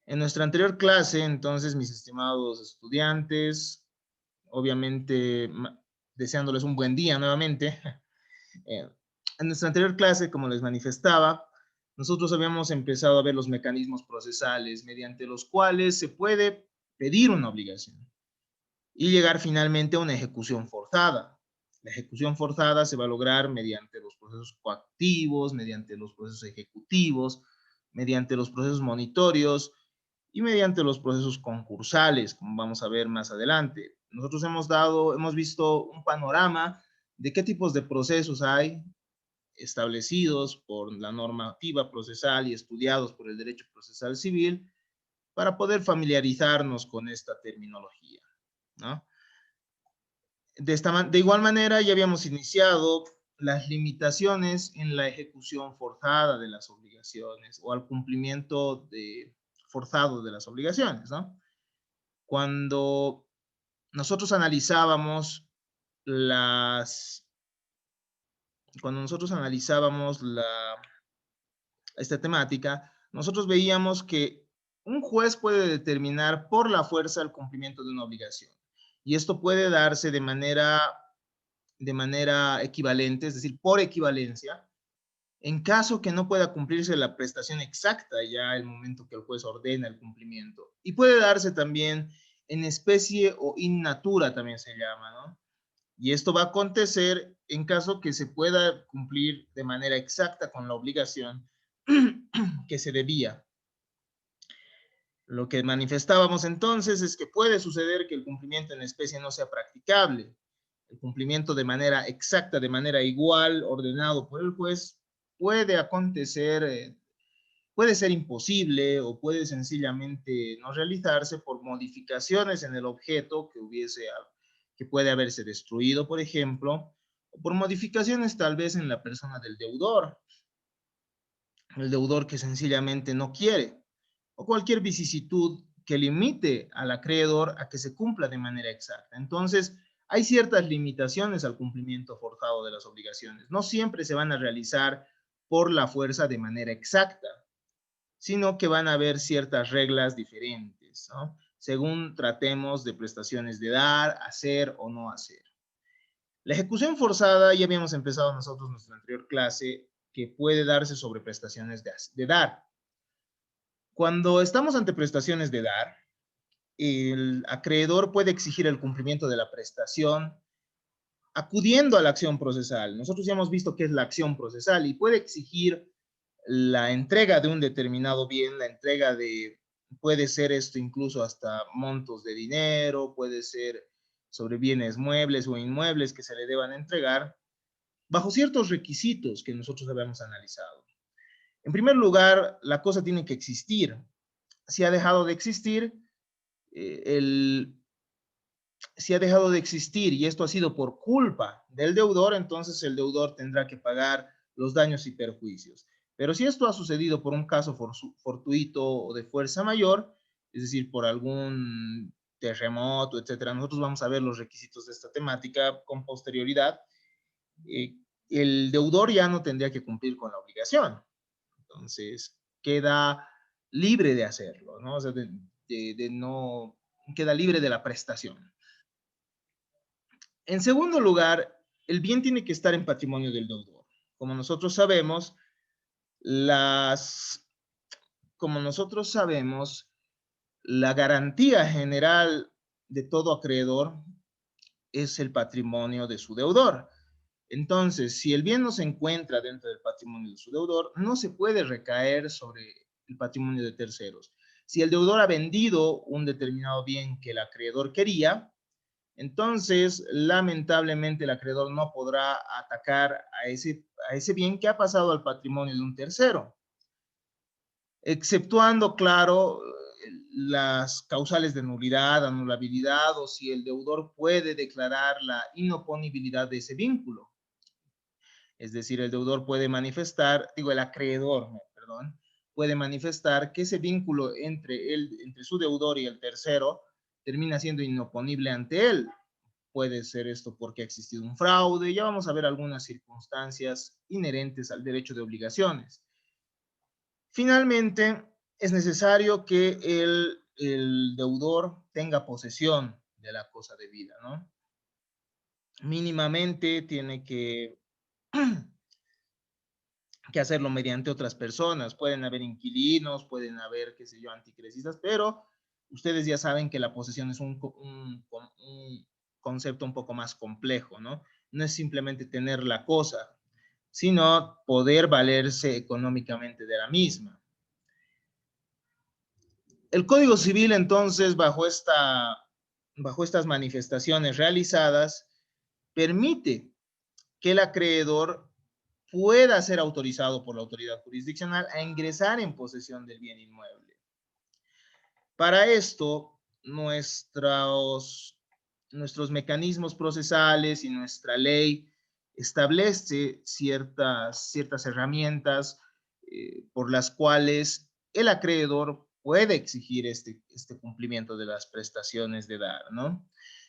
En nuestra anterior clase, entonces, mis estimados estudiantes, obviamente deseándoles un buen día nuevamente, en nuestra anterior clase, como les manifestaba, nosotros habíamos empezado a ver los mecanismos procesales mediante los cuales se puede pedir una obligación y llegar finalmente a una ejecución forzada. La ejecución forzada se va a lograr mediante los procesos coactivos, mediante los procesos ejecutivos, mediante los procesos monitorios y mediante los procesos concursales, como vamos a ver más adelante. Nosotros hemos visto un panorama de qué tipos de procesos hay establecidos por la normativa procesal y estudiados por el derecho procesal civil para poder familiarizarnos con esta terminología, ¿no? De igual manera, ya habíamos iniciado las limitaciones en la ejecución forzada de las obligaciones o al cumplimiento forzado de las obligaciones, ¿no? Cuando nosotros analizábamos las, cuando nosotros analizábamos esta temática, nosotros veíamos que un juez puede determinar por la fuerza el cumplimiento de una obligación. Y esto puede darse de manera equivalente, es decir, por equivalencia, en caso que no pueda cumplirse la prestación exacta ya el momento que el juez ordena el cumplimiento. Y puede darse también en especie o in natura, también se llama, ¿no? Y esto va a acontecer en caso que se pueda cumplir de manera exacta con la obligación que se debía. Lo que manifestábamos entonces es que puede suceder que el cumplimiento en especie no sea practicable. El cumplimiento de manera exacta, de manera igual, ordenado por el juez, puede acontecer, puede ser imposible o puede sencillamente no realizarse por modificaciones en el objeto que puede haberse destruido, por ejemplo, o por modificaciones tal vez en la persona del deudor, el deudor que sencillamente no quiere, o cualquier vicisitud que limite al acreedor a que se cumpla de manera exacta. Entonces, hay ciertas limitaciones al cumplimiento forzado de las obligaciones. No siempre se van a realizar por la fuerza de manera exacta, sino que van a haber ciertas reglas diferentes, ¿no? Según tratemos de prestaciones de dar, hacer o no hacer. La ejecución forzada, ya habíamos empezado nosotros en nuestra anterior clase, que puede darse sobre prestaciones de dar. Cuando estamos ante prestaciones de dar, el acreedor puede exigir el cumplimiento de la prestación acudiendo a la acción procesal. Nosotros ya hemos visto qué es la acción procesal y puede exigir la entrega de un determinado bien, puede ser esto incluso hasta montos de dinero, puede ser sobre bienes muebles o inmuebles que se le deban entregar, bajo ciertos requisitos que nosotros habíamos analizado. En primer lugar, la cosa tiene que existir. Si ha dejado de existir, si ha dejado de existir y esto ha sido por culpa del deudor, entonces el deudor tendrá que pagar los daños y perjuicios. Pero si esto ha sucedido por un caso fortuito o de fuerza mayor, es decir, por algún terremoto, etcétera, nosotros vamos a ver los requisitos de esta temática con posterioridad. El deudor ya no tendría que cumplir con la obligación. Entonces, queda libre de hacerlo, ¿no? O sea, no queda libre de la prestación. En segundo lugar, el bien tiene que estar en patrimonio del deudor. Como nosotros sabemos, las, como nosotros sabemos, la garantía general de todo acreedor es el patrimonio de su deudor. Entonces, si el bien no se encuentra dentro del patrimonio de su deudor, no se puede recaer sobre el patrimonio de terceros. Si el deudor ha vendido un determinado bien que el acreedor quería, entonces, lamentablemente, el acreedor no podrá atacar a ese bien que ha pasado al patrimonio de un tercero, exceptuando, claro, las causales de nulidad, anulabilidad o si el deudor puede declarar la inoponibilidad de ese vínculo. Es decir, el deudor puede manifestar, digo, el acreedor, perdón, puede manifestar que ese vínculo entre su deudor y el tercero termina siendo inoponible ante él. Puede ser esto porque ha existido un fraude. Ya vamos a ver algunas circunstancias inherentes al derecho de obligaciones. Finalmente, es necesario que el deudor tenga posesión de la cosa debida, ¿no? Mínimamente tiene que hacerlo mediante otras personas. Pueden haber inquilinos, pueden haber, qué sé yo, anticresistas, pero ustedes ya saben que la posesión es un concepto un poco más complejo, ¿no? No es simplemente tener la cosa, sino poder valerse económicamente de la misma. El Código Civil, entonces, bajo estas manifestaciones realizadas, permite que el acreedor pueda ser autorizado por la autoridad jurisdiccional a ingresar en posesión del bien inmueble. Para esto, nuestros mecanismos procesales y nuestra ley establece ciertas herramientas por las cuales el acreedor puede exigir este cumplimiento de las prestaciones de dar, ¿no?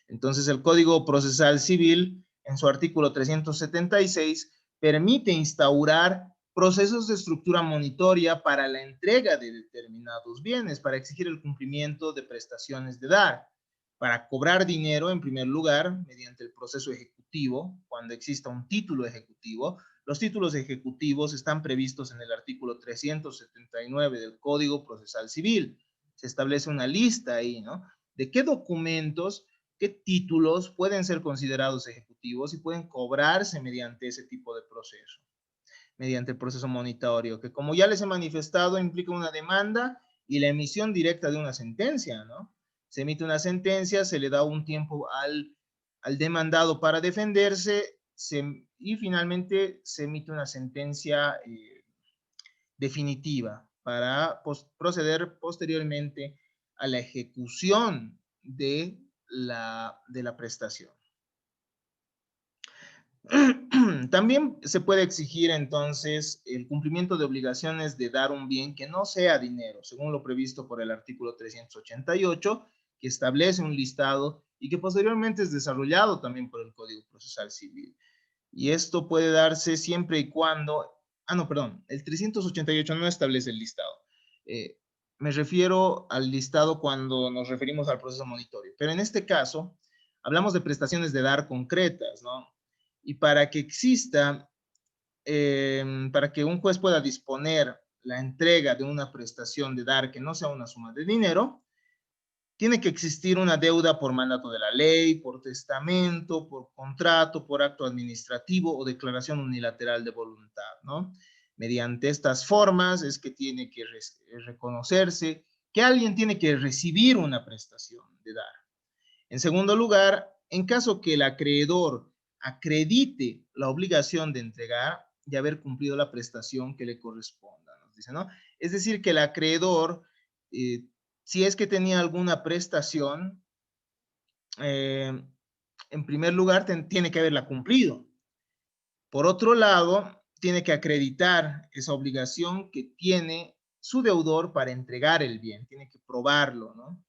Entonces, el Código Procesal Civil, en su artículo 376, permite instaurar procesos de estructura monitoria para la entrega de determinados bienes, para exigir el cumplimiento de prestaciones de dar, para cobrar dinero, en primer lugar, mediante el proceso ejecutivo, cuando exista un título ejecutivo. Los títulos ejecutivos están previstos en el artículo 379 del Código Procesal Civil. Se establece una lista ahí, ¿no? De qué documentos, qué títulos pueden ser considerados ejecutivos y pueden cobrarse mediante ese tipo de proceso, mediante el proceso monitorio, que como ya les he manifestado, implica una demanda y la emisión directa de una sentencia, ¿no? Se emite una sentencia, se le da un tiempo al demandado para defenderse y finalmente se emite una sentencia definitiva para proceder posteriormente a la ejecución de la prestación. También se puede exigir entonces el cumplimiento de obligaciones de dar un bien que no sea dinero, según lo previsto por el artículo 388, que establece un listado y que posteriormente es desarrollado también por el Código Procesal Civil. Y esto puede darse siempre y cuando... no, perdón, el 388 no establece el listado. Me refiero al listado cuando nos referimos al proceso monitorio. Pero en este caso, hablamos de prestaciones de dar concretas, ¿no? Y para que exista, para que un juez pueda disponer la entrega de una prestación de dar que no sea una suma de dinero, tiene que existir una deuda por mandato de la ley, por testamento, por contrato, por acto administrativo o declaración unilateral de voluntad, ¿no? Mediante estas formas es que tiene que reconocerse que alguien tiene que recibir una prestación de dar. En segundo lugar, en caso que el acreedor acredite la obligación de entregar y haber cumplido la prestación que le corresponda, nos dice, ¿no? Es decir, que el acreedor, si es que tenía alguna prestación, en primer lugar tiene que haberla cumplido. Por otro lado, tiene que acreditar esa obligación que tiene su deudor para entregar el bien, tiene que probarlo, ¿no?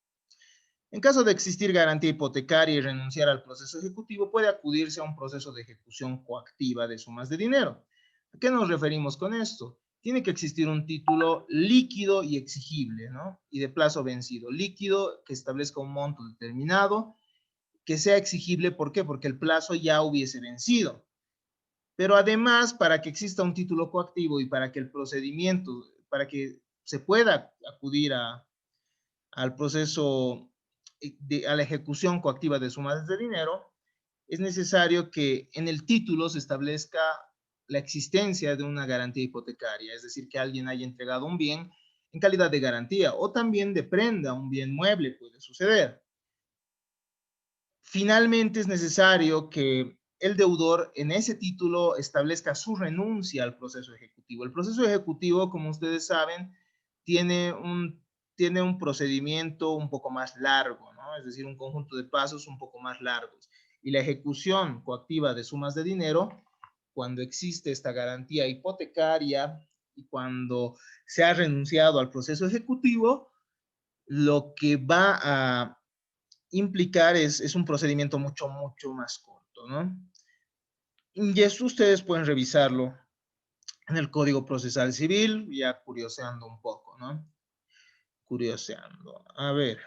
En caso de existir garantía hipotecaria y renunciar al proceso ejecutivo, puede acudirse a un proceso de ejecución coactiva de sumas de dinero. ¿A qué nos referimos con esto? Tiene que existir un título líquido y exigible, ¿no? Y de plazo vencido. Líquido que establezca un monto determinado, que sea exigible, ¿por qué? Porque el plazo ya hubiese vencido. Pero además, para que exista un título coactivo y para que el procedimiento, para que se pueda acudir al proceso, a la ejecución coactiva de sumas de dinero, es necesario que en el título se establezca la existencia de una garantía hipotecaria, es decir, que alguien haya entregado un bien en calidad de garantía o también de prenda, un bien mueble puede suceder. Finalmente es necesario que el deudor en ese título establezca su renuncia al proceso ejecutivo. El proceso ejecutivo, como ustedes saben, tiene un procedimiento un poco más largo, ¿no? Es decir, un conjunto de pasos un poco más largos. Y la ejecución coactiva de sumas de dinero, cuando existe esta garantía hipotecaria y cuando se ha renunciado al proceso ejecutivo, lo que va a implicar es un procedimiento mucho más corto, ¿no? Y eso ustedes pueden revisarlo en el Código Procesal Civil, ya curioseando un poco, ¿no? curioseando. A ver.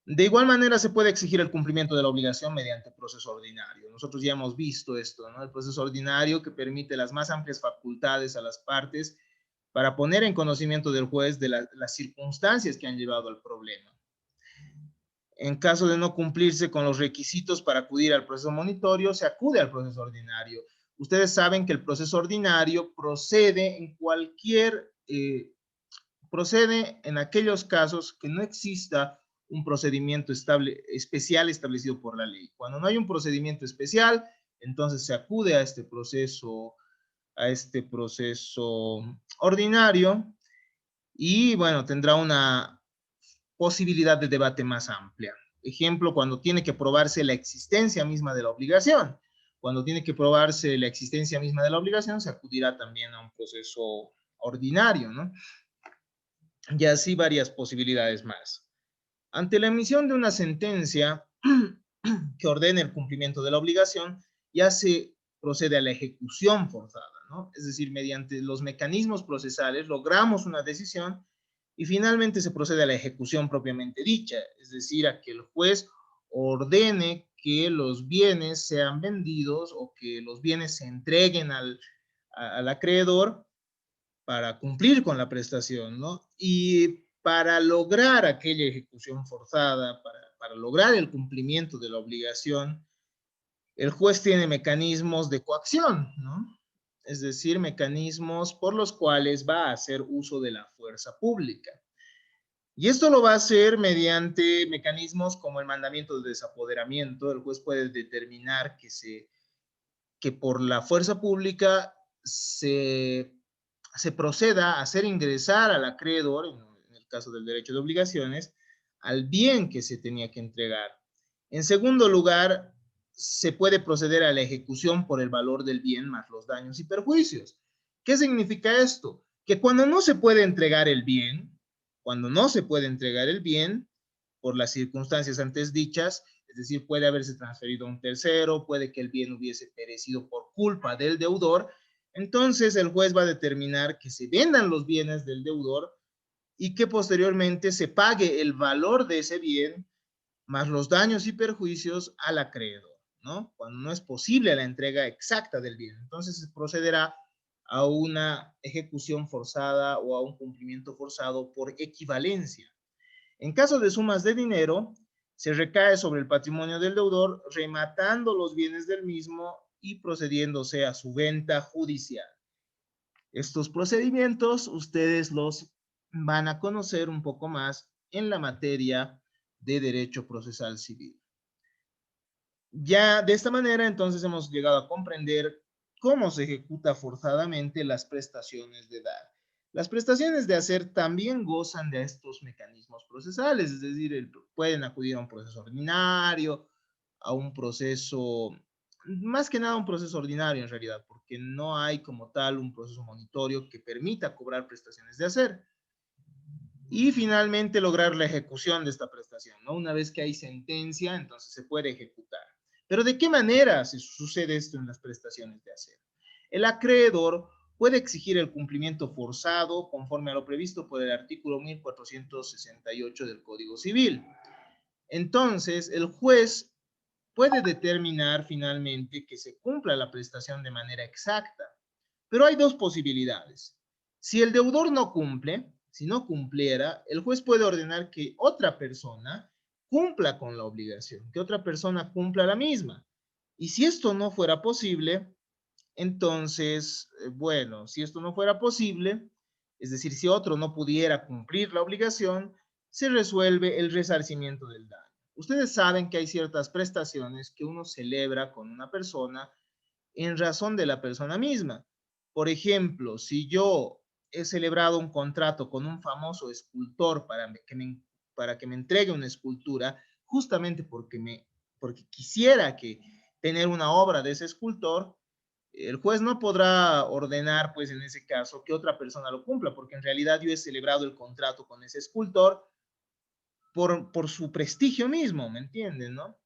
De igual manera se puede exigir el cumplimiento de la obligación mediante proceso ordinario. Nosotros ya hemos visto esto, ¿no? El proceso ordinario que permite las más amplias facultades a las partes para poner en conocimiento del juez de las circunstancias que han llevado al problema. En caso de no cumplirse con los requisitos para acudir al proceso monitorio, se acude al proceso ordinario. Ustedes saben que el proceso ordinario procede procede en aquellos casos que no exista un procedimiento especial establecido por la ley. Cuando no hay un procedimiento especial, entonces se acude a este proceso ordinario y, bueno, tendrá una posibilidad de debate más amplia. Ejemplo, cuando tiene que probarse la existencia misma de la obligación. Cuando tiene que probarse la existencia misma de la obligación, se acudirá también a un proceso ordinario, ¿no? Y así varias posibilidades más. Ante la emisión de una sentencia que ordene el cumplimiento de la obligación, ya se procede a la ejecución forzada, ¿no? Es decir, mediante los mecanismos procesales logramos una decisión y finalmente se procede a la ejecución propiamente dicha, es decir, a que el juez ordene que los bienes sean vendidos o que los bienes se entreguen al acreedor para cumplir con la prestación, ¿no? Y para lograr aquella ejecución forzada, para lograr el cumplimiento de la obligación, el juez tiene mecanismos de coacción, ¿no? Es decir, mecanismos por los cuales va a hacer uso de la fuerza pública. Y esto lo va a hacer mediante mecanismos como el mandamiento de desapoderamiento. El juez puede determinar que por la fuerza pública se proceda a hacer ingresar al acreedor, en el caso del derecho de obligaciones, al bien que se tenía que entregar. En segundo lugar, se puede proceder a la ejecución por el valor del bien más los daños y perjuicios. ¿Qué significa esto? Que cuando no se puede entregar el bien, por las circunstancias antes dichas, es decir, puede haberse transferido a un tercero, puede que el bien hubiese perecido por culpa del deudor, entonces el juez va a determinar que se vendan los bienes del deudor y que posteriormente se pague el valor de ese bien más los daños y perjuicios al acreedor, ¿no? Cuando no es posible la entrega exacta del bien. Entonces se procederá a una ejecución forzada o a un cumplimiento forzado por equivalencia. En caso de sumas de dinero, se recae sobre el patrimonio del deudor, rematando los bienes del mismo y procediéndose a su venta judicial. Estos procedimientos ustedes los van a conocer un poco más en la materia de derecho procesal civil. Ya de esta manera, entonces, hemos llegado a comprender cómo se ejecuta forzadamente las prestaciones de dar. Las prestaciones de hacer también gozan de estos mecanismos procesales, es decir, pueden acudir a un proceso ordinario, a un proceso, más que nada un proceso ordinario en realidad, porque no hay como tal un proceso monitorio que permita cobrar prestaciones de hacer. Y finalmente lograr la ejecución de esta prestación, ¿no? Una vez que hay sentencia, entonces se puede ejecutar. Pero ¿de qué manera se sucede esto en las prestaciones de hacer? El acreedor puede exigir el cumplimiento forzado conforme a lo previsto por el artículo 1468 del Código Civil. Entonces, el juez puede determinar finalmente que se cumpla la prestación de manera exacta. Pero hay dos posibilidades. Si el deudor no cumple, si no cumpliera, el juez puede ordenar que otra persona cumpla con la obligación, que otra persona cumpla la misma. Y si esto no fuera posible, entonces, bueno, si esto no fuera posible, es decir, si otro no pudiera cumplir la obligación, se resuelve el resarcimiento del daño. Ustedes saben que hay ciertas prestaciones que uno celebra con una persona en razón de la persona misma. Por ejemplo, si yo he celebrado un contrato con un famoso escultor para que me entregue una escultura, justamente porque quisiera tener una obra de ese escultor, el juez no podrá ordenar, pues en ese caso, que otra persona lo cumpla, porque en realidad yo he celebrado el contrato con ese escultor por su prestigio mismo, ¿me entienden, no?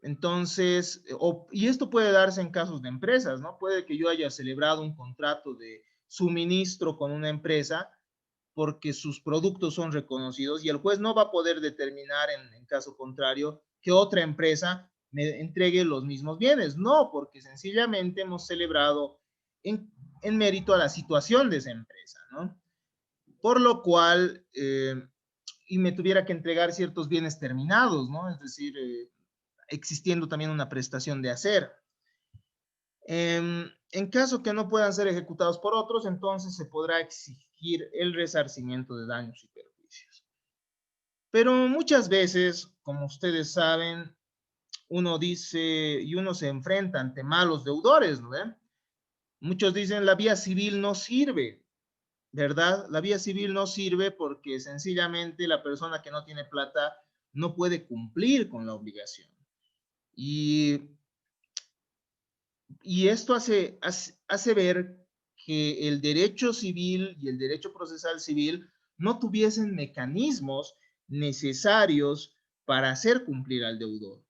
Entonces, y esto puede darse en casos de empresas, ¿no? Puede que yo haya celebrado un contrato de suministro con una empresa porque sus productos son reconocidos y el juez no va a poder determinar en caso contrario que otra empresa me entregue los mismos bienes. No, porque sencillamente hemos celebrado en mérito a la situación de esa empresa, ¿no? Por lo cual, y me tuviera que entregar ciertos bienes terminados, ¿no? Es decir, existiendo también una prestación de hacer. En caso que no puedan ser ejecutados por otros, entonces se podrá exigir el resarcimiento de daños y perjuicios. Pero muchas veces, como ustedes saben, uno dice y uno se enfrenta ante malos deudores, ¿no? Muchos dicen la vía civil no sirve, ¿verdad? La vía civil no sirve porque sencillamente la persona que no tiene plata no puede cumplir con la obligación. Y esto hace ver que el derecho civil y el derecho procesal civil no tuviesen mecanismos necesarios para hacer cumplir al deudor.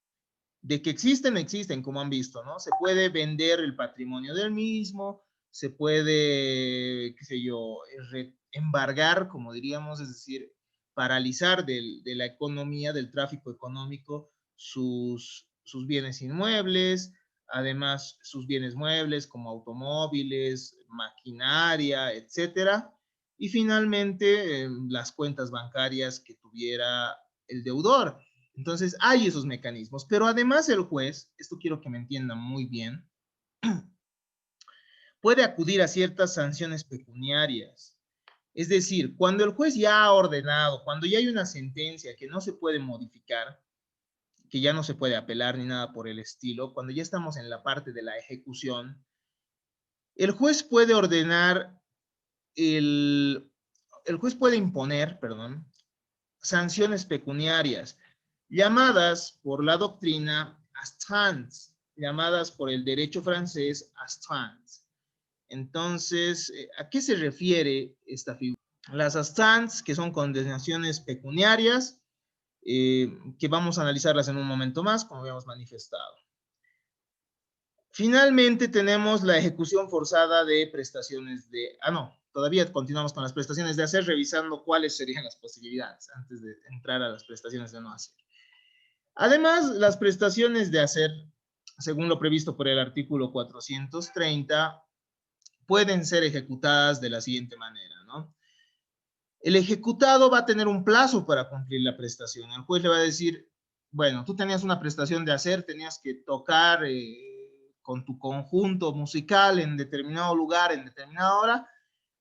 De que existen, existen, como han visto, ¿no? Se puede vender el patrimonio del mismo, se puede, qué sé yo, embargar, como diríamos, es decir, paralizar de la economía, del tráfico económico, sus bienes inmuebles, además sus bienes muebles como automóviles, maquinaria, etcétera, y finalmente las cuentas bancarias que tuviera el deudor. Entonces, hay esos mecanismos, pero además el juez, esto quiero que me entiendan muy bien, puede acudir a ciertas sanciones pecuniarias. Es decir, cuando el juez ya ha ordenado, cuando ya hay una sentencia que no se puede modificar, que ya no se puede apelar ni nada por el estilo, cuando ya estamos en la parte de la ejecución, el juez puede ordenar, el juez puede imponer, perdón, sanciones pecuniarias, llamadas por la doctrina astrans, llamadas por el derecho francés astrans. Entonces, ¿a qué se refiere esta figura? Las astrans, que son condenaciones pecuniarias, que vamos a analizarlas en un momento más, como habíamos manifestado. Finalmente tenemos la ejecución forzada de prestaciones de... no, todavía continuamos con las prestaciones de hacer, revisando cuáles serían las posibilidades antes de entrar a las prestaciones de no hacer. Además, las prestaciones de hacer, según lo previsto por el artículo 430, pueden ser ejecutadas de la siguiente manera, ¿no? El ejecutado va a tener un plazo para cumplir la prestación. El juez le va a decir, bueno, tú tenías una prestación de hacer, tenías que tocar con tu conjunto musical en determinado lugar, en determinada hora,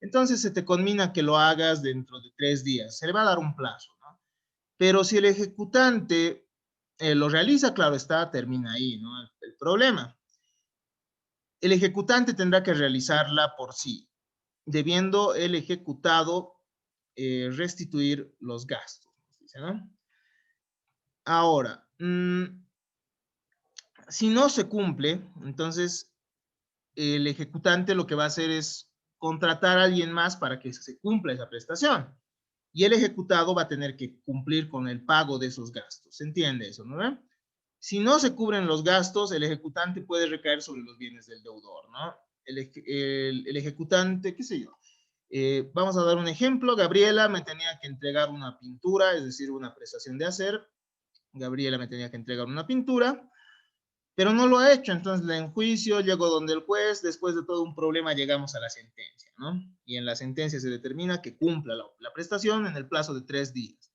entonces se te conmina que lo hagas dentro de 3 días. Se le va a dar un plazo, ¿no? Pero si el ejecutante lo realiza, claro está, termina ahí, ¿no? El problema. El ejecutante tendrá que realizarla por sí, debiendo el ejecutado restituir los gastos, ¿no? Ahora, si no se cumple, entonces el ejecutante lo que va a hacer es contratar a alguien más para que se cumpla esa prestación. Y el ejecutado va a tener que cumplir con el pago de esos gastos. ¿Se entiende eso, no? Si no se cubren los gastos, el ejecutante puede recaer sobre los bienes del deudor, ¿no? El ejecutante, qué sé yo. Vamos a dar un ejemplo. Gabriela me tenía que entregar una pintura, es decir, una prestación de hacer. Gabriela me tenía que entregar una pintura, pero no lo ha hecho. Entonces la enjuicio, llego donde el juez, después de todo un problema llegamos a la sentencia, ¿no? Y en la sentencia se determina que cumpla la prestación en el plazo de 3 días.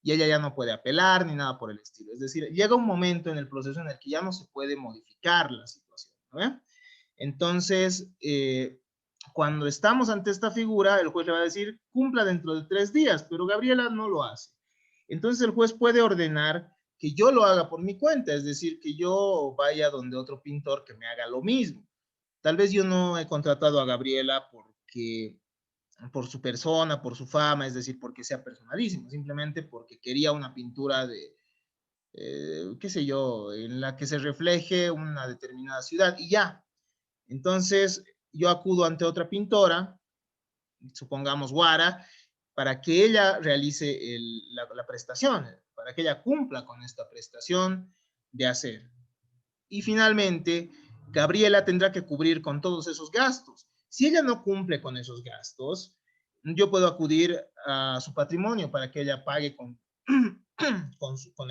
Y ella ya no puede apelar ni nada por el estilo. Es decir, llega un momento en el proceso en el que ya no se puede modificar la situación, ¿no? Entonces, cuando estamos ante esta figura, el juez le va a decir, cumpla dentro de 3 días, pero Gabriela no lo hace. Entonces el juez puede ordenar que yo lo haga por mi cuenta, es decir, que yo vaya donde otro pintor que me haga lo mismo. Tal vez yo no he contratado a Gabriela por su persona, por su fama, es decir, porque sea personalísimo, simplemente porque quería una pintura de, qué sé yo, en la que se refleje una determinada ciudad y ya. Entonces, yo acudo ante otra pintora, supongamos Guara, para que ella realice la prestación, para que ella cumpla con esta prestación de hacer. Y finalmente, Gabriela tendrá que cubrir con todos esos gastos. Si ella no cumple con esos gastos, yo puedo acudir a su patrimonio para que ella pague con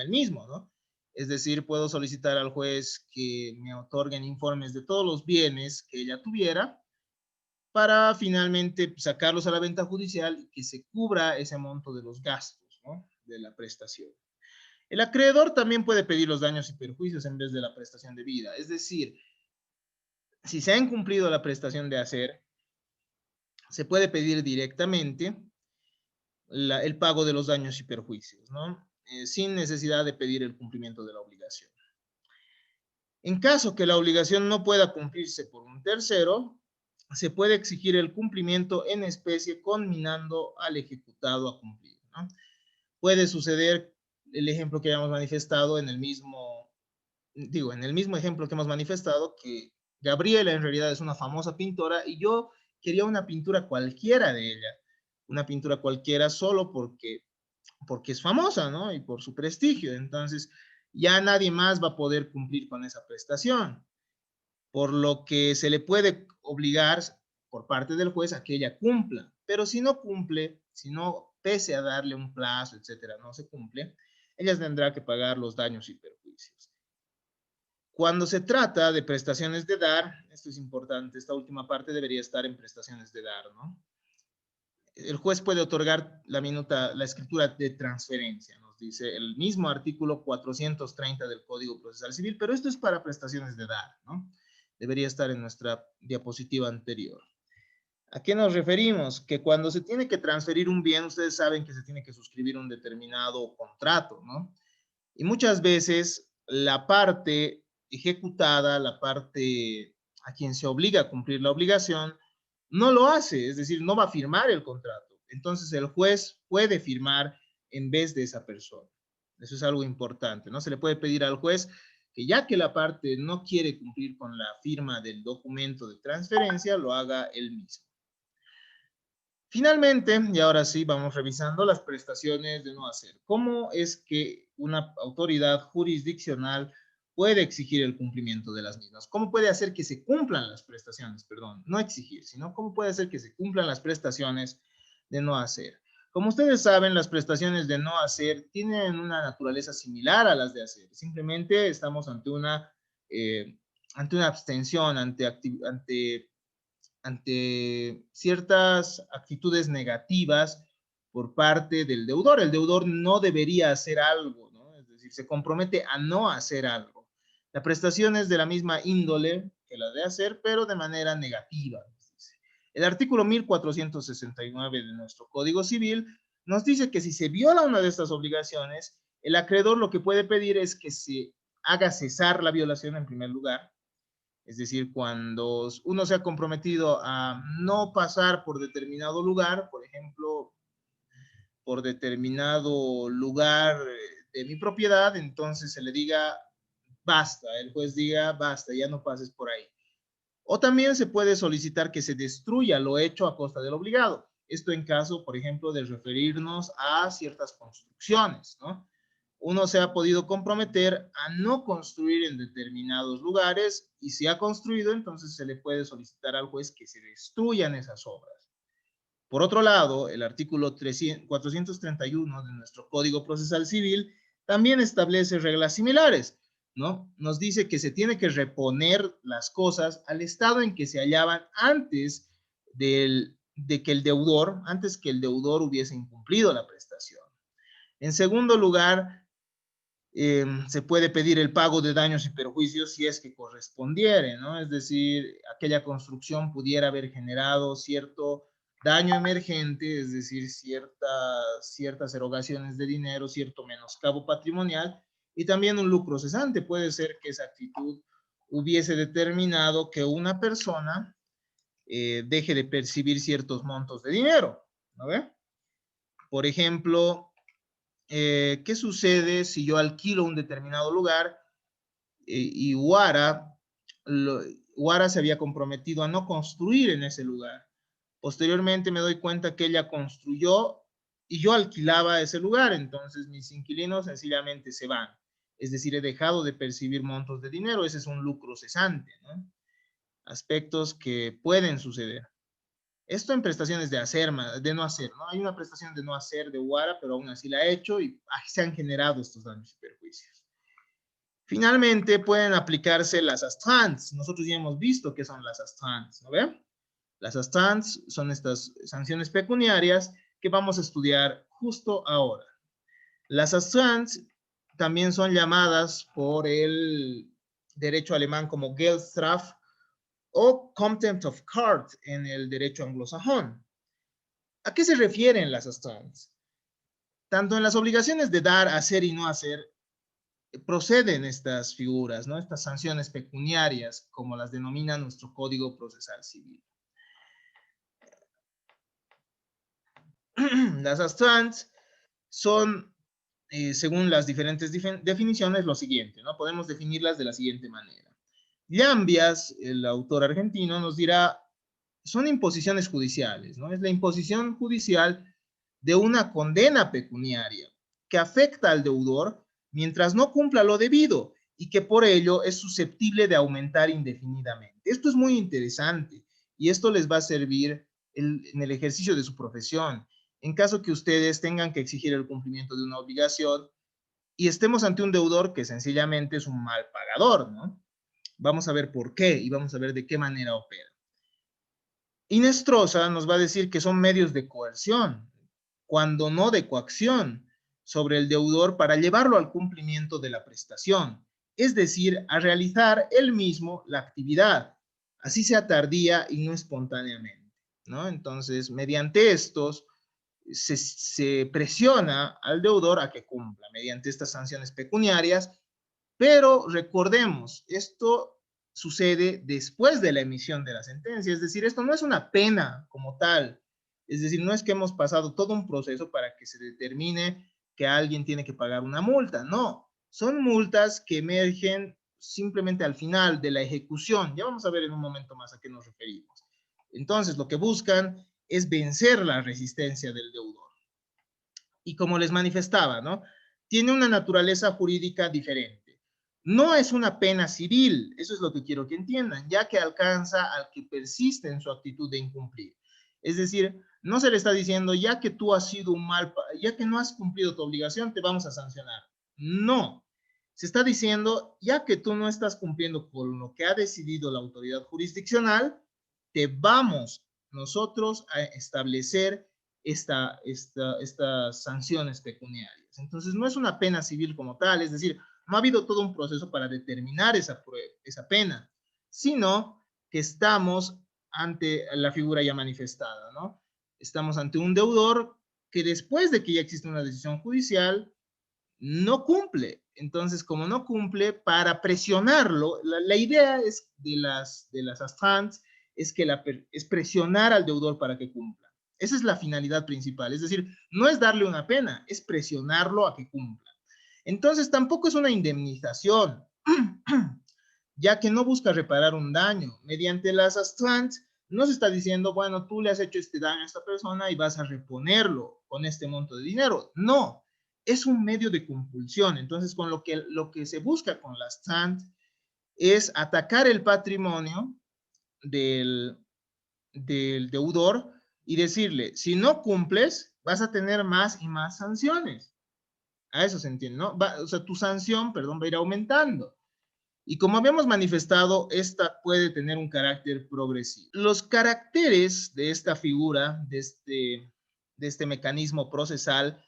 el mismo, ¿no? Es decir, puedo solicitar al juez que me otorguen informes de todos los bienes que ella tuviera para finalmente sacarlos a la venta judicial y que se cubra ese monto de los gastos, ¿no?, de la prestación. El acreedor también puede pedir los daños y perjuicios en vez de la prestación debida. Es decir, si se ha incumplido la prestación de hacer, se puede pedir directamente el pago de los daños y perjuicios, ¿no? Sin necesidad de pedir el cumplimiento de la obligación. En caso que la obligación no pueda cumplirse por un tercero, se puede exigir el cumplimiento en especie conminando al ejecutado a cumplir, ¿no? Puede suceder el ejemplo que hayamos manifestado en el mismo ejemplo que hemos manifestado, que Gabriela en realidad es una famosa pintora y yo quería una pintura cualquiera de ella, una pintura cualquiera solo porque es famosa, ¿no? Y por su prestigio. Entonces, ya nadie más va a poder cumplir con esa prestación, por lo que se le puede obligar por parte del juez a que ella cumpla. Pero si no cumple, si no, pese a darle un plazo, etcétera, no se cumple, ella tendrá que pagar los daños y perjuicios. Cuando se trata de prestaciones de dar, esto es importante, esta última parte debería estar en prestaciones de dar, ¿no? El juez puede otorgar la escritura de transferencia, nos dice el mismo artículo 430 del Código Procesal Civil, pero esto es para prestaciones de dar, ¿no? Debería estar en nuestra diapositiva anterior. ¿A qué nos referimos? Que cuando se tiene que transferir un bien, ustedes saben que se tiene que suscribir un determinado contrato, ¿no? Y muchas veces la parte ejecutada, la parte a quien se obliga a cumplir la obligación, no lo hace, es decir, no va a firmar el contrato. Entonces el juez puede firmar en vez de esa persona. Eso es algo importante, ¿no? Se le puede pedir al juez que ya que la parte no quiere cumplir con la firma del documento de transferencia, lo haga él mismo. Finalmente, y ahora sí, vamos revisando las prestaciones de no hacer. ¿Cómo es que una autoridad jurisdiccional puede exigir el cumplimiento de las mismas? ¿Cómo puede hacer que se cumplan las prestaciones? Perdón, no exigir, sino cómo puede hacer que se cumplan las prestaciones de no hacer. Como ustedes saben, las prestaciones de no hacer tienen una naturaleza similar a las de hacer. Simplemente estamos ante una abstención, ante ciertas actitudes negativas por parte del deudor. El deudor no debería hacer algo, ¿no? Es decir, se compromete a no hacer algo. La prestación es de la misma índole que la de hacer, pero de manera negativa. El artículo 1469 de nuestro Código Civil nos dice que si se viola una de estas obligaciones, el acreedor lo que puede pedir es que se haga cesar la violación en primer lugar. Es decir, cuando uno se ha comprometido a no pasar por determinado lugar, por ejemplo, por determinado lugar de mi propiedad, entonces se le diga, basta, el juez diga, basta, ya no pases por ahí. O también se puede solicitar que se destruya lo hecho a costa del obligado. Esto en caso, por ejemplo, de referirnos a ciertas construcciones, ¿no? Uno se ha podido comprometer a no construir en determinados lugares y si ha construido, entonces se le puede solicitar al juez que se destruyan esas obras. Por otro lado, el artículo 431 de nuestro Código Procesal Civil también establece reglas similares, ¿no? Nos dice que se tiene que reponer las cosas al estado en que se hallaban antes que el deudor hubiese incumplido la prestación. En segundo lugar, se puede pedir el pago de daños y perjuicios si es que correspondiere, ¿no? Es decir, aquella construcción pudiera haber generado cierto daño emergente, es decir, ciertas erogaciones de dinero, cierto menoscabo patrimonial y también un lucro cesante. Puede ser que esa actitud hubiese determinado que una persona deje de percibir ciertos montos de dinero, ¿no ve? Por ejemplo, ¿qué sucede si yo alquilo un determinado lugar y Guara se había comprometido a no construir en ese lugar? Posteriormente me doy cuenta que ella construyó y yo alquilaba ese lugar, entonces mis inquilinos sencillamente se van. Es decir, he dejado de percibir montos de dinero, ese es un lucro cesante, ¿no? Aspectos que pueden suceder. Esto en prestaciones de no hacer, ¿no? Hay una prestación de no hacer de UARA, pero aún así la ha hecho y se han generado estos daños y perjuicios. Finalmente, pueden aplicarse las astrans. Nosotros ya hemos visto qué son las astrans, ¿no ven? Las astrans son estas sanciones pecuniarias que vamos a estudiar justo ahora. Las astrans también son llamadas por el derecho alemán como Geldstrafe o Contempt of Court en el derecho anglosajón. ¿A qué se refieren las astrans? Tanto en las obligaciones de dar, hacer y no hacer, proceden estas figuras, ¿no? Estas sanciones pecuniarias, como las denomina nuestro Código Procesal Civil. Las astrans son, según las diferentes definiciones, lo siguiente, ¿no? Podemos definirlas de la siguiente manera. Llambias, el autor argentino, nos dirá, son imposiciones judiciales, ¿no? Es la imposición judicial de una condena pecuniaria que afecta al deudor mientras no cumpla lo debido y que por ello es susceptible de aumentar indefinidamente. Esto es muy interesante y esto les va a servir en el ejercicio de su profesión. En caso que ustedes tengan que exigir el cumplimiento de una obligación y estemos ante un deudor que sencillamente es un mal pagador, ¿no? Vamos a ver por qué y vamos a ver de qué manera opera. Inestrosa nos va a decir que son medios de coerción, cuando no de coacción, sobre el deudor para llevarlo al cumplimiento de la prestación, es decir, a realizar él mismo la actividad, así sea tardía y no espontáneamente, ¿no? Entonces, mediante estos, se presiona al deudor a que cumpla, mediante estas sanciones pecuniarias, pero recordemos, esto sucede después de la emisión de la sentencia, es decir, esto no es una pena como tal, es decir, no es que hemos pasado todo un proceso para que se determine que alguien tiene que pagar una multa, no, son multas que emergen simplemente al final de la ejecución, ya vamos a ver en un momento más a qué nos referimos. Entonces, lo que buscan es vencer la resistencia del deudor. Y como les manifestaba, ¿no? Tiene una naturaleza jurídica diferente. No es una pena civil, eso es lo que quiero que entiendan, ya que alcanza al que persiste en su actitud de incumplir. Es decir, no se le está diciendo, ya que tú has sido un mal, ya que no has cumplido tu obligación, te vamos a sancionar. No. Se está diciendo, ya que tú no estás cumpliendo con lo que ha decidido la autoridad jurisdiccional, te vamos nosotros a establecer estas sanciones pecuniarias. Entonces, no es una pena civil como tal, es decir, no ha habido todo un proceso para determinar esa pena, sino que estamos ante la figura ya manifestada, ¿no? Estamos ante un deudor que después de que ya existe una decisión judicial, no cumple. Entonces, como no cumple, para presionarlo, la idea es de las astrans es que es presionar al deudor para que cumpla. Esa es la finalidad principal. Es decir, no es darle una pena, es presionarlo a que cumpla. Entonces, tampoco es una indemnización, ya que no busca reparar un daño. Mediante las astrans, no se está diciendo, bueno, tú le has hecho este daño a esta persona y vas a reponerlo con este monto de dinero. No, es un medio de compulsión. Entonces, con lo que se busca con las astrans es atacar el patrimonio del deudor y decirle, si no cumples, vas a tener más y más sanciones. A eso se entiende, ¿no? O sea, tu sanción, perdón, va a ir aumentando. Y como habíamos manifestado, esta puede tener un carácter progresivo. Los caracteres de esta figura, de este mecanismo procesal,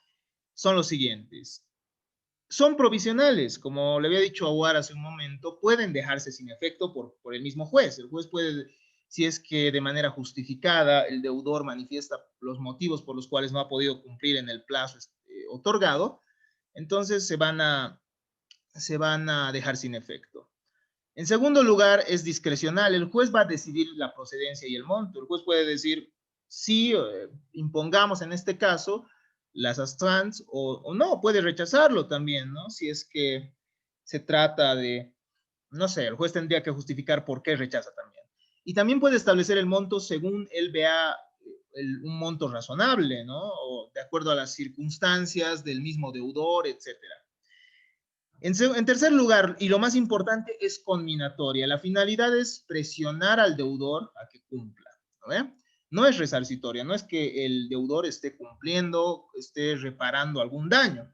son los siguientes. Son provisionales, como le había dicho a Aguar hace un momento, pueden dejarse sin efecto por el mismo juez. El juez puede, si es que de manera justificada el deudor manifiesta los motivos por los cuales no ha podido cumplir en el plazo otorgado, entonces se van a dejar sin efecto. En segundo lugar, es discrecional. El juez va a decidir la procedencia y el monto. El juez puede decir, sí, impongamos en este caso las astrans o no, puede rechazarlo también, ¿no? Si es que se trata de, no sé, el juez tendría que justificar por qué rechaza también. Y también puede establecer el monto según él vea un monto razonable, ¿no? O de acuerdo a las circunstancias del mismo deudor, etcétera. En tercer lugar, y lo más importante, es conminatoria. La finalidad es presionar al deudor a que cumpla. ¿No? no es resarcitoria, no es que el deudor esté cumpliendo, esté reparando algún daño.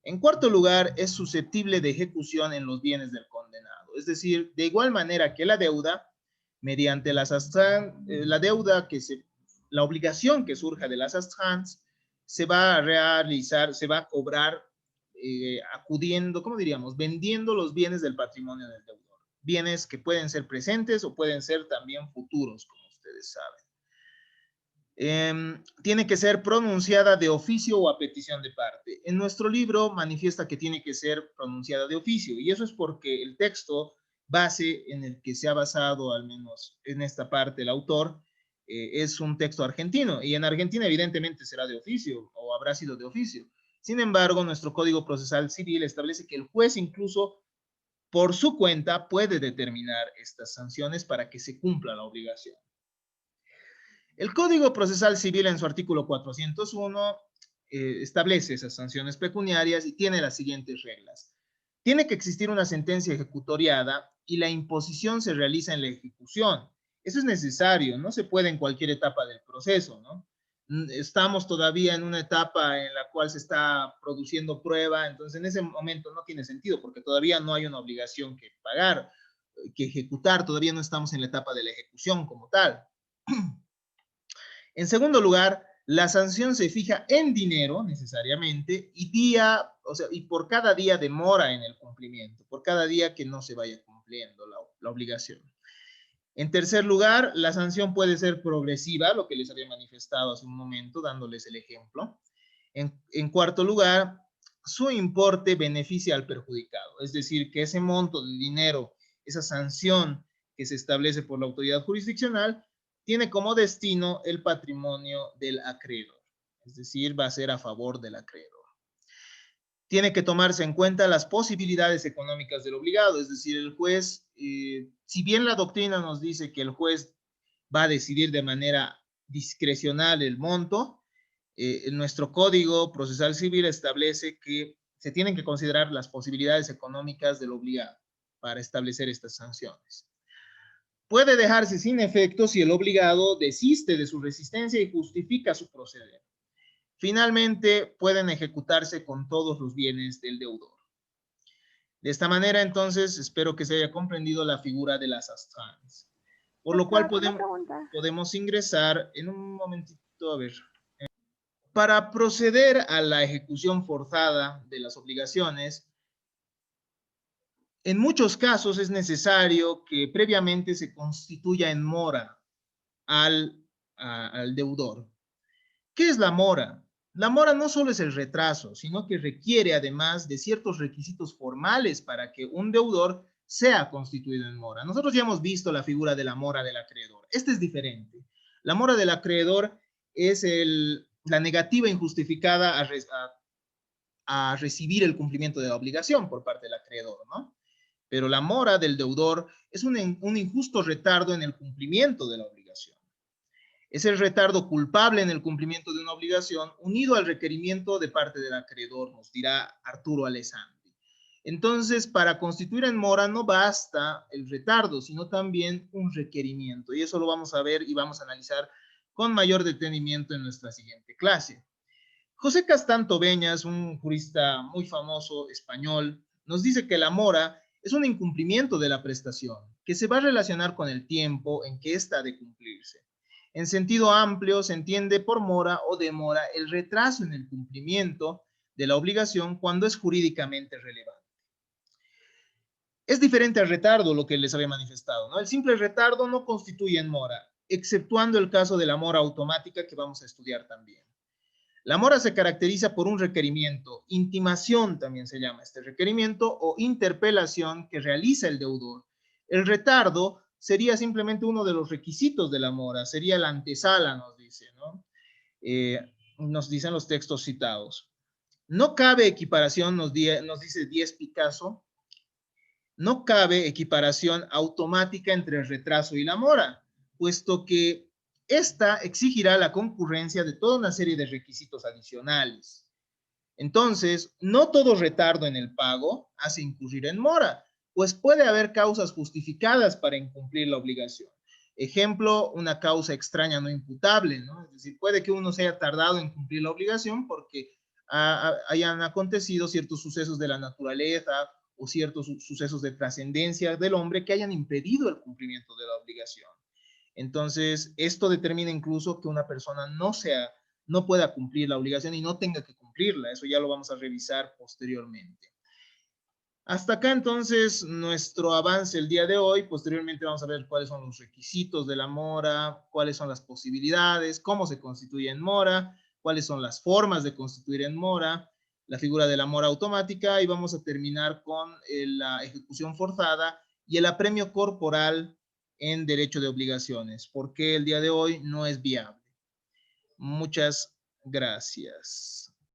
En cuarto lugar, es susceptible de ejecución en los bienes del condenado. Es decir, de igual manera que la deuda, mediante la deuda la obligación que surja de las astrans, se va a realizar, se va a cobrar acudiendo, ¿cómo diríamos? Vendiendo los bienes del patrimonio del deudor. Bienes que pueden ser presentes o pueden ser también futuros, como ustedes saben. Tiene que ser pronunciada de oficio o a petición de parte. En nuestro libro manifiesta que tiene que ser pronunciada de oficio, y eso es porque el texto base en el que se ha basado, al menos en esta parte, el autor, es un texto argentino, y en Argentina evidentemente será de oficio, o habrá sido de oficio. Sin embargo, nuestro Código Procesal Civil establece que el juez incluso por su cuenta puede determinar estas sanciones para que se cumpla la obligación. El Código Procesal Civil en su artículo 401 establece esas sanciones pecuniarias y tiene las siguientes reglas. Tiene que existir una sentencia ejecutoriada y la imposición se realiza en la ejecución. Eso es necesario, no se puede en cualquier etapa del proceso, ¿no? Estamos todavía en una etapa en la cual se está produciendo prueba, entonces en ese momento no tiene sentido porque todavía no hay una obligación que pagar, que ejecutar, todavía no estamos en la etapa de la ejecución como tal. En segundo lugar, la sanción se fija en dinero necesariamente y por cada día de mora en el cumplimiento, por cada día que no se vaya cumpliendo la obligación. En tercer lugar, la sanción puede ser progresiva, lo que les había manifestado hace un momento, dándoles el ejemplo. En cuarto lugar, su importe beneficia al perjudicado, es decir, que ese monto de dinero, esa sanción que se establece por la autoridad jurisdiccional, tiene como destino el patrimonio del acreedor, es decir, va a ser a favor del acreedor. Tiene que tomarse en cuenta las posibilidades económicas del obligado, es decir, el juez, si bien la doctrina nos dice que el juez va a decidir de manera discrecional el monto, nuestro Código Procesal Civil establece que se tienen que considerar las posibilidades económicas del obligado para establecer estas sanciones. Puede dejarse sin efecto si el obligado desiste de su resistencia y justifica su proceder. Finalmente, pueden ejecutarse con todos los bienes del deudor. De esta manera, entonces, espero que se haya comprendido la figura de las astrans. Por lo cual podemos ingresar en un momentito, a ver. Para proceder a la ejecución forzada de las obligaciones, en muchos casos es necesario que previamente se constituya en mora al deudor. ¿Qué es la mora? La mora no solo es el retraso, sino que requiere además de ciertos requisitos formales para que un deudor sea constituido en mora. Nosotros ya hemos visto la figura de la mora del acreedor. Este es diferente. La mora del acreedor es la negativa injustificada a recibir el cumplimiento de la obligación por parte del acreedor, ¿no? Pero la mora del deudor es un injusto retardo en el cumplimiento de la obligación. Es el retardo culpable en el cumplimiento de una obligación unido al requerimiento de parte del acreedor, nos dirá Arturo Alessandri. Entonces, para constituir en mora no basta el retardo, sino también un requerimiento. Y eso lo vamos a ver y vamos a analizar con mayor detenimiento en nuestra siguiente clase. José Castán Tobeñas, un jurista muy famoso español, nos dice que la mora es un incumplimiento de la prestación, que se va a relacionar con el tiempo en que ésta ha de cumplirse. En sentido amplio, se entiende por mora o demora el retraso en el cumplimiento de la obligación cuando es jurídicamente relevante. Es diferente al retardo, lo que les había manifestado, ¿no? El simple retardo no constituye en mora, exceptuando el caso de la mora automática que vamos a estudiar también. La mora se caracteriza por un requerimiento, intimación también se llama este requerimiento, o interpelación que realiza el deudor. El retardo sería simplemente uno de los requisitos de la mora, sería la antesala, nos dice, ¿no? Nos dicen los textos citados. No cabe equiparación, nos dice Díez Picasso, no cabe equiparación automática entre el retraso y la mora, puesto que esta exigirá la concurrencia de toda una serie de requisitos adicionales. Entonces, no todo retardo en el pago hace incurrir en mora, pues puede haber causas justificadas para incumplir la obligación. Ejemplo, una causa extraña no imputable, ¿no? Es decir, puede que uno se haya tardado en cumplir la obligación porque hayan acontecido ciertos sucesos de la naturaleza o ciertos sucesos de trascendencia del hombre que hayan impedido el cumplimiento de la obligación. Entonces, esto determina incluso que una persona no pueda cumplir la obligación y no tenga que cumplirla. Eso ya lo vamos a revisar posteriormente. Hasta acá entonces nuestro avance el día de hoy. Posteriormente vamos a ver cuáles son los requisitos de la mora, cuáles son las posibilidades, cómo se constituye en mora, cuáles son las formas de constituir en mora, la figura de la mora automática y vamos a terminar con la ejecución forzada y el apremio corporal en derecho de obligaciones, porque el día de hoy no es viable. Muchas gracias.